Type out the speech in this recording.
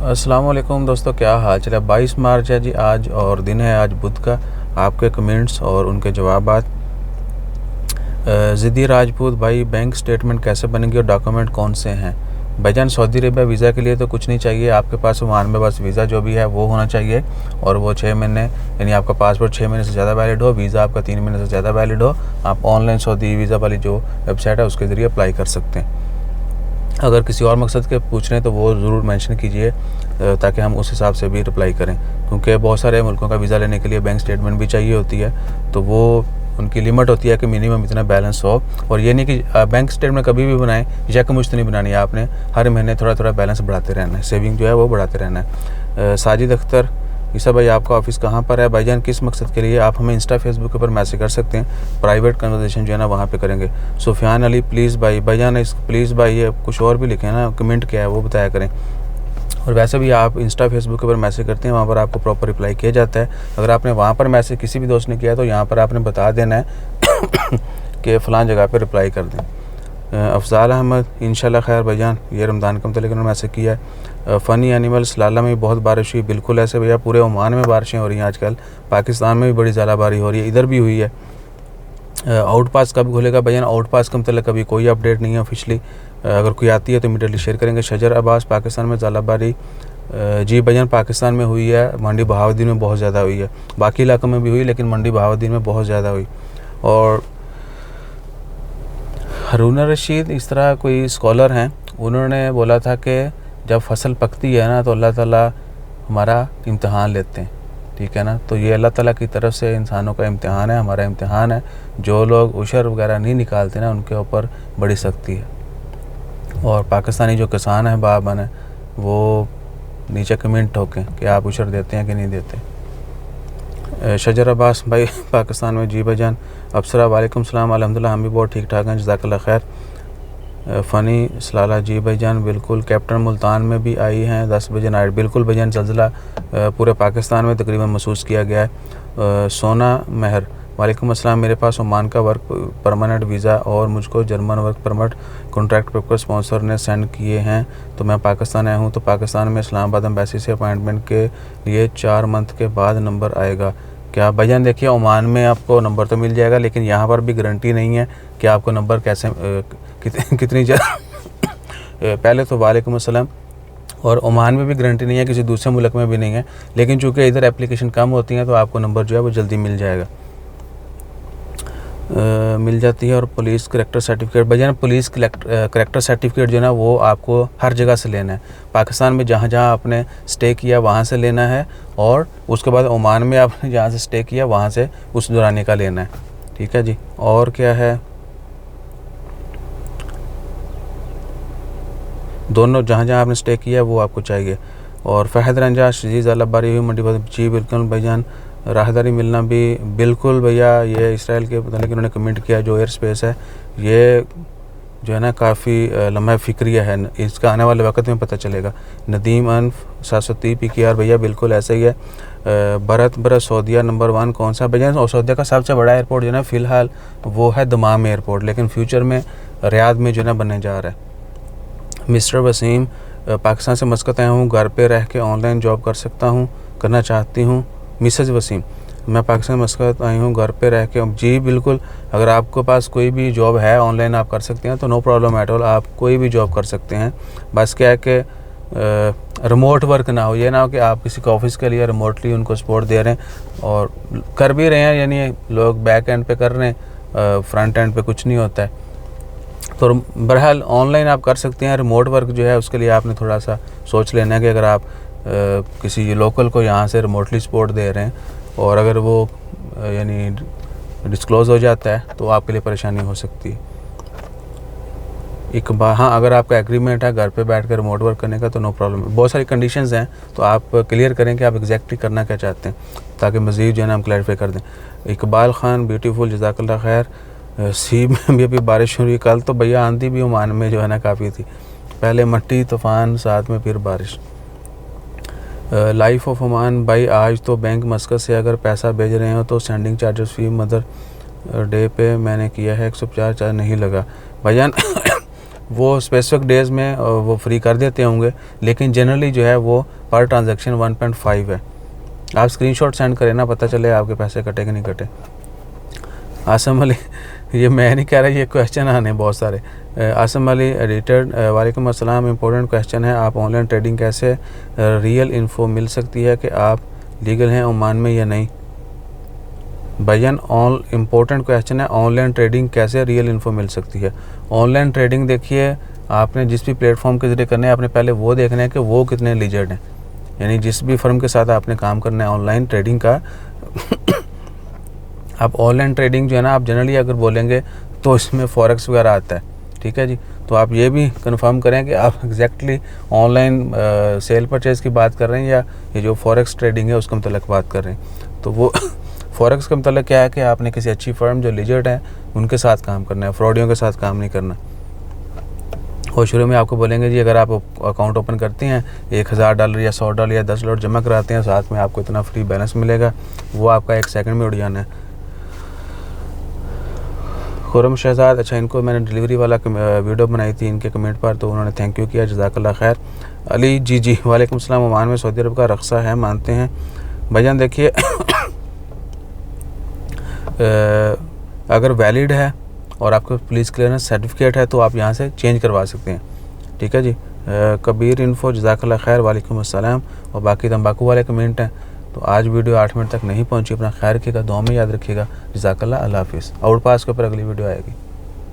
अस्सलाम वालेकुम दोस्तों, क्या हाल चल है। 22 मार्च है जी आज, और दिन है आज बुध का। आपके कमेंट्स और उनके जवाबात। ज़िद्दी राजपूत भाई, बैंक स्टेटमेंट कैसे बनेंगी और डॉक्यूमेंट कौन से हैं। भाईजान, सऊदी अरेबिया वीज़ा के लिए तो कुछ नहीं चाहिए आपके पास। ओमान में बस वीज़ा जो भी है वो होना चाहिए, और वो 6 महीने, यानी आपका पासपोर्ट 6 महीने से ज़्यादा वैलिड हो, वीज़ा आपका 3 महीने से ज़्यादा वैलिड हो। आप ऑनलाइन सऊदी वीज़ा वाली जो वेबसाइट है उसके ज़रिए अप्लाई कर सकते हैं। अगर किसी और मकसद के पूछ रहे हैं तो वो ज़रूर मेंशन कीजिए, ताकि हम उस हिसाब से भी रिप्लाई करें, क्योंकि बहुत सारे मुल्कों का वीज़ा लेने के लिए बैंक स्टेटमेंट भी चाहिए होती है। तो वो उनकी लिमिट होती है कि मिनिमम इतना बैलेंस हो। और ये नहीं कि बैंक स्टेटमेंट कभी भी बनाएं, यकमुश्त नहीं बनानी है आपने। हर महीने थोड़ा थोड़ा बैलेंस बढ़ाते रहना है, सेविंग जो है वो बढ़ाते रहना है। साजिद अख्तर ईसा भाई, आपका ऑफिस कहाँ पर है। भाईजान, किस मकसद के लिए आप हमें इंस्टा फेसबुक के ऊपर मैसेज कर सकते हैं, प्राइवेट कन्वर्सेशन जो है ना वहाँ पे करेंगे। सुफियान अली, प्लीज़ भाई, भाईजान इस प्लीज़ भाई ये कुछ और भी लिखें ना, कमेंट क्या है वो बताया करें। और वैसे भी आप इंस्टा फेसबुक के ऊपर मैसेज करते हैं, वहाँ पर आपको प्रॉपर रिप्लाई किया जाता है। अगर आपने वहाँ पर मैसेज किसी भी दोस्त ने किया तो यहाँ पर आपने बता देना है कि फ़लाँ जगह पर रिप्लाई कर दें। अफजाल अहमद, इंशाल्लाह खैर भाईजान, ये रमज़ान का मतलब उन्होंने मैसेज किया है। फ़नी एनिमल्स, लाला में बहुत बारिश हुई। बिल्कुल ऐसे भैया, पूरे ओमान में बारिशें हो रही हैं आजकल। पाकिस्तान में भी बड़ी ज़्यादा बारिश हो रही है, इधर भी हुई है। आउट पास कब खुलेगा भाईजान, आउट पास का मतलब अभी कोई अपडेट नहीं है ऑफिशियली। अगर कोई आती है तो इमीडिएटली शेयर करेंगे। शजर अब्बास, पाकिस्तान में ज़ालाबारी। जी भाईजान, पाकिस्तान में हुई है, मंडी बहाउद्दीन में बहुत ज़्यादा हुई है। बाकी इलाकों में भी हुई, लेकिन मंडी बहाउद्दीन में बहुत ज़्यादा हुई। और हारून रशीद, इस तरह कोई स्कॉलर हैं, उन्होंने बोला था कि जब फसल पकती है ना तो अल्लाह ताला हमारा इम्तिहान लेते हैं, ठीक है ना। तो ये अल्लाह ताला की तरफ से इंसानों का इम्तिहान है, हमारा इम्तिहान है। जो लोग उशर वगैरह नहीं निकालते ना, उनके ऊपर बड़ी सख्ती है। और पाकिस्तानी जो किसान हैं बाबन है, वो नीचे कमेंट ठोकें कि आप उशर देते हैं कि नहीं देते। शजर अब्बास भाई, पाकिस्तान में। जी भाईजान। अफसरा, वालेकुम सलाम, अल्हम्दुलिल्लाह हम भी बहुत ठीक ठाक हैं, जज़ाकल्लाह खैर। फ़नी सलाला, जी भाईजान बिल्कुल। कैप्टन, मुल्तान में भी आई हैं 10 बजे नाइट। बिल्कुल भाईजान, ज़लज़ला पूरे पाकिस्तान में तकरीबन महसूस किया गया है। सोना महर, वालेकुम अस्सलाम, मेरे पास ओमान का वर्क परमानेंट वीज़ा और मुझको German work permit contract paper sponsor ने सेंड किए हैं, तो मैं पाकिस्तान आया हूँ। तो पाकिस्तान में इस्लामाबाद एम्बेसी से अपॉइंटमेंट के लिए 4 मंथ के बाद नंबर आएगा क्या। भाईजान देखिए, ओमान में आपको नंबर तो मिल जाएगा, लेकिन यहाँ पर भी गारंटी नहीं है कि आपको नंबर कैसे कितनी पहले तो वालेकुम अस्सलाम। और ओमान में भी गारंटी नहीं है, किसी दूसरे मुल्क में भी नहीं है, लेकिन चूँकि इधर एप्लीकेशन कम होती हैं तो आपको नंबर जो है वो जल्दी मिल जाएगा, मिल जाती है। और पुलिस करैक्टर सर्टिफिकेट, भाईजान पुलिस करैक्टर सर्टिफिकेट जो है ना वो आपको हर जगह से लेना है। पाकिस्तान में जहाँ जहाँ आपने स्टे किया वहाँ से लेना है, और उसके बाद ओमान में आपने जहाँ से स्टे किया वहाँ से उस दौरानी का लेना है, ठीक है जी। और क्या है, दोनों जहाँ जहाँ आपने स्टे किया है वो आपको चाहिए। और फहद रंजा, शजीज़ अल्लाबारी हुई मंडी। जी बिल्कुल भाईजान। राहदारी मिलना भी बिल्कुल भैया, ये इसराइल के पता नहीं उन्होंने कमेंट किया, जो एयर स्पेस है ये जो है ना काफ़ी लम्हा फ़िक्रिया है, इसका आने वाले वक्त में पता चलेगा। नदीम अनफ 730 PKR, भैया बिल्कुल ऐसा ही है। बरत सऊदीया नंबर 1 कौन सा भैया। और सऊदीया का सबसे बड़ा एयरपोर्ट जो है ना फ़िलहाल वो है दमाम एयरपोर्ट, लेकिन फ्यूचर में रियाद में जो है ना बनने जा रहा है। मिस्टर वसीम, पाकिस्तान से मस्कत आया हूँ, घर पे रह के ऑनलाइन जॉब कर सकता हूँ, करना चाहती हूँ। मिसेज वसीम, मैं पाकिस्तान मस्कत आई हूँ, घर पे रह के। जी बिल्कुल, अगर आपके पास कोई भी जॉब है ऑनलाइन आप कर सकते हैं, तो नो प्रॉब्लम एट ऑल, आप कोई भी जॉब कर सकते हैं। बस क्या है कि रिमोट वर्क ना हो, ये ना हो कि आप किसी के ऑफिस के लिए रिमोटली उनको सपोर्ट दे रहे हैं और कर भी रहे हैं, यानी लोग बैक एंड पे कर रहे हैं, फ्रंट एंड पे कुछ नहीं होता है। तो बहरहाल ऑनलाइन आप कर सकते हैं। रिमोट वर्क जो है उसके लिए आपने थोड़ा सा सोच लेना है कि अगर आप किसी लोकल को यहाँ से रिमोटली सपोर्ट दे रहे हैं और अगर वो यानी डिस्क्लोज़ हो जाता है तो आपके लिए परेशानी हो सकती है। एक बार हाँ, अगर आपका एग्रीमेंट है घर पे बैठ कर रिमोट वर्क करने का तो नो प्रॉब्लम। बहुत सारी कंडीशंस हैं, तो आप क्लियर करें कि आप एग्जैक्टली करना क्या चाहते हैं, ताकि मज़ीद जो है ना हम क्लैरिफाई कर दें। इकबाल ख़ान, ब्यूटीफुल, जज़ाकल्लाह खैर। सी में भी अभी बारिश हुई, कल तो भैया आंधी भी ओमान में जो है ना काफ़ी थी, पहले मट्टी तूफ़ान साथ में फिर बारिश। लाइफ ऑफ ओमान भाई, आज तो बैंक मस्कत से अगर पैसा भेज रहे हो तो सेंडिंग चार्जेस फ़ी मदर डे पे मैंने किया है 150 चार्ज नहीं लगा। भाईजान वो स्पेसिफिक डेज़ में वो फ्री कर देते होंगे, लेकिन जनरली जो है वो पर ट्रांजैक्शन 1.5 है। आप स्क्रीनशॉट सेंड करें ना, पता चले आपके पैसे कटे कि नहीं कटे। आसम अली, ये मैं नहीं कह रहा, ये क्वेश्चन आने बहुत सारे। आसम अली एडिटर, वालेकुम अस्सलाम, इम्पोर्टेंट क्वेश्चन है, आप ऑनलाइन ट्रेडिंग कैसे रियल इन्फो मिल सकती है कि आप लीगल हैं ओमान में या नहीं? भाईजान ऑल इम्पोर्टेंट क्वेश्चन है, ऑनलाइन ट्रेडिंग कैसे रियल इन्फो मिल सकती है। ऑनलाइन ट्रेडिंग देखिए, आपने जिस भी प्लेटफॉर्म के ज़रिए करना है, आपने पहले वो देखना है कि वो कितने लीजर्ड हैं, यानी जिस भी फर्म के साथ आपने काम करना है ऑनलाइन ट्रेडिंग का। आप ऑनलाइन ट्रेडिंग जो है ना, आप जनरली अगर बोलेंगे तो इसमें फॉरेक्स वगैरह आता है, ठीक है जी। तो आप ये भी कंफर्म करें कि आप एग्जैक्टली ऑनलाइन सेल परचेज़ की बात कर रहे हैं या ये जो फॉरेक्स ट्रेडिंग है उसके मतलब बात कर रहे हैं। तो वो फॉरेक्स का मतलब क्या है कि आपने किसी अच्छी फर्म जो लीजर्ड है उनके साथ काम करना है, फ्रॉडियों के साथ काम नहीं करना। और शुरू में आपको बोलेंगे जी अगर आप अकाउंट ओपन करते हैं $1000 या $100 या $10 जमा कराते हैं, साथ में आपको इतना फ्री बैलेंस मिलेगा, वो आपका 1 सेकंड में उड़ जाना है। खुरम शहजाद, अच्छा इनको मैंने डिलीवरी वाला वीडियो बनाई थी इनके कमेंट पर, तो उन्होंने थैंक यू किया, जज़ाकल्लाह खैर। अली जी वालेकुम सलाम, ओमान में सऊदी अरब का रक्सा है, मानते हैं? भाईजान देखिए अगर वैलिड है और आपका पुलिस क्लियरेंस सर्टिफिकेट है तो आप यहाँ से चेंज करवा सकते हैं, ठीक है जी। कबीर इन्फो, जज़ाकल्लाह खैर, वालेकुम अस्सलाम। और बाकी तंबाकू वाले कमेंट हैं। तो आज वीडियो 8 मिनट तक नहीं पहुंची, अपना ख्याल रखिएगा, दुआ में याद रखिएगा। जज़ाकल्लाह, अल्लाह हाफिज़। आउट पास के ऊपर अगली वीडियो आएगी।